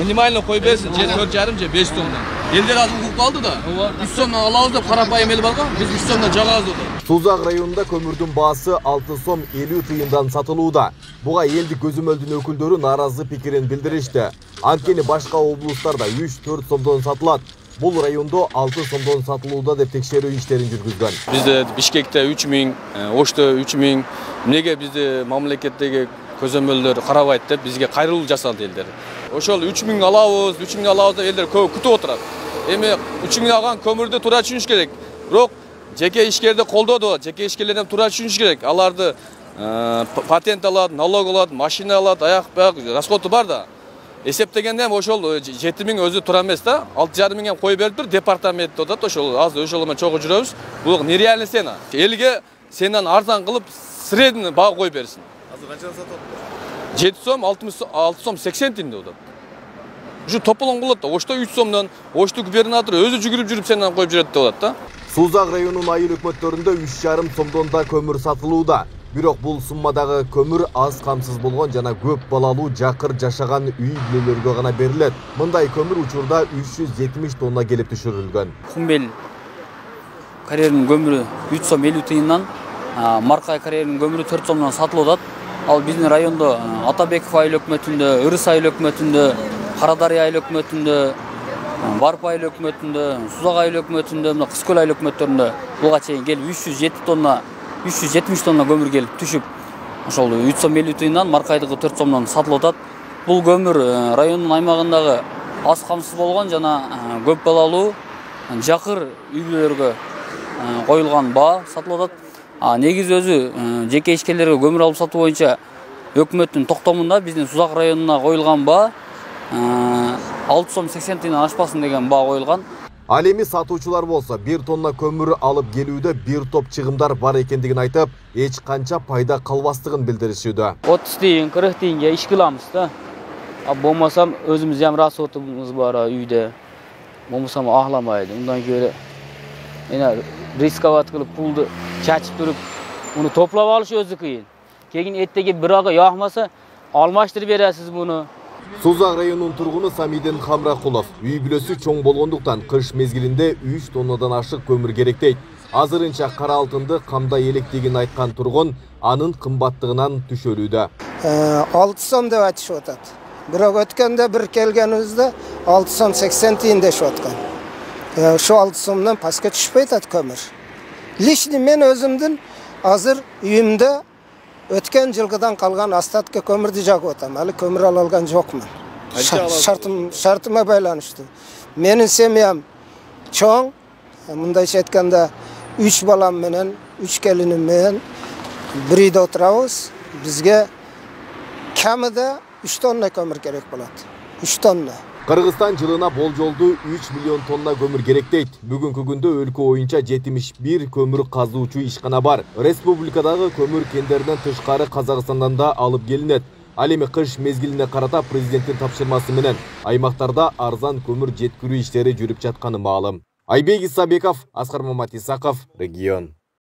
Минимально кой берсин, же 4,5 же 5 сомдон. Элдер азыр укук алды да. 3 сомдон алабыз деп карапайым эл барга, биз 3 сомдон жагабыз да. Сузак районунда көмүрдүн баасы 6 сом 50 тыйындан сатылууда. Буга элдик көзөмөлдүн өкүлдөрү нааразы пикирин билдиришти. Анткени башка облустарда 3-4 сомдон сатылат. Бул райондо 6 сомдон сатылууда деп текшерүү иштерин жүргүзгөн. Бизде Бишкекте 3000, Ошто 3000. Эмнеге бизде мамлекеттеги көзөмөлдөр карабайт деп бизге кайрылуу жасалды элдер. Ошол 3000 алабыз, 3000 алабыз деп элдер көп күтүп отурат. Эми 3000 алган көмүрдү туура түшүнүш керек. Бирок жеке ишкерди колдоду, жеке ишкерлерден туура түшүнүш керек. Аларды патент алат, налог алат, машина алат, аяк расходу бар да. Эсептегенде ошол 7000 өзү туура эмес да. 6,5 миңге кой берип тур, департамент атат, ошол аз ошол менен чогуу жүрөбүз. Бул нереальный цена. Элге сенен арзан кылып средний баа кой берсин. Азыр канчадан сатат? 7 сом, 6 сом 80 тиңде атат. Ушу тополоң болот да. Ошто 3 сомдон, Ошто губернатор өзү жүгүрүп сенен коюп жүрөт деп атат да. Сузак районунун айыл өкмөттөрүндө 3,5 сомдон да көмүр сатылууда. Бирок бул суммадагы көмүр аз камсыз болгон жана көп балалуу жакыр жашаган үй бүлөлөргө гана берилет. Мындай көмүр учурда 370 тонна келип түшүрүлгөн. Кумбел карьеринин көмүрү 3 сом 50 тыйындан, Маркай карьеринин көмүрү 4 сомдон сатылып атат. Ал биздин райондо Атабеков айыл өкмөтүндө, Ырыс айыл өкмөтүндө, Карадария айыл өкмөтүндө, Барп айыл өкмөтүндө, Сузак айыл өкмөтүндө, мына Кыз көл айыл өкмөттөрүндө буга чейин келип 370 тонна көмүр келип түшүп, ошол 3 сом 50 тыйындан Маркайдыгы 4 сомдон сатылып атат. Бул көмүр райондун аймагындагы аз камсыз болгон жана көп балалуу жакыр үй бүлөлөргө коюлган баа сатылып атат. Негизи өзү жеке ишкерлерге көмүр алып сатуу боюнча өкмөттүн токтомунда биздин Сузак районуна коюлган баа 6 сом 80 тыйындан ашпасын деген баа коюлган. Ал эми сатуучулар болсо 1 тонна көмүр алып келүүдө бир топ чыгымдар бар экендигин айтып, эч канча пайда калбастыгын билдиришүүдө. 30 тыйын, 40 тыйынга иш кыламыз да. Болмасам өзүбүз ham расходубуз бар үйдө. Болмасам ахламайды. Ундан көрө рисковать кылып пулду чачып туруп, уну топлап алыш өзү кыйын. Кегин эттеги бир ага якмаса, алмаштырып бересиз буну. Сузак районунун тургуну Самиден Хамракулов үй бүлөсү чоң болгондуктан кыш мезгилинде 3 тоннадан ашык көмүр керек дейт. Азырынча кара алтынды камдай электигин айткан тургун анын кымбаттыгынан түшөлүүдө. 6 сом деп айтышып атат. Бирок өткөндө бир келгенибизде 6 сом 80 тиын дешип аткан. Ошо 6 сомдон паска түшпөй атат көмүр. Лишний мен өзүмдүн азыр үйүмдө өткен жылгыдан калган остатка көмүрдү жагып атам. Али көмүр ала алган жокмун. Шартыма байланыштуу. Менин семьям чоң. Мындайча айтканда 3 балам менен, 3 келиним менен бир үйдө отурабыз. Бизге камыда 3 тонна көмүр керек болот. 3 тонна. Кыргызстан жылына болжолду 3 миллион тонна көмүр керек дейт. Бүгүнкү күндө өлкө боюнча 71 көмүр казуучу ишкана бар. Республикадагы көмүр кендеринен тышкары Казакстандан да алып келинет. Ал эми кыш мезгилине карата президенттин тапшырмасы менен аймактарда арзан көмүр жеткирүү иштери жүрүп жатканы маалым. Айбек Исабеков, Аскар Маматисаков, регион.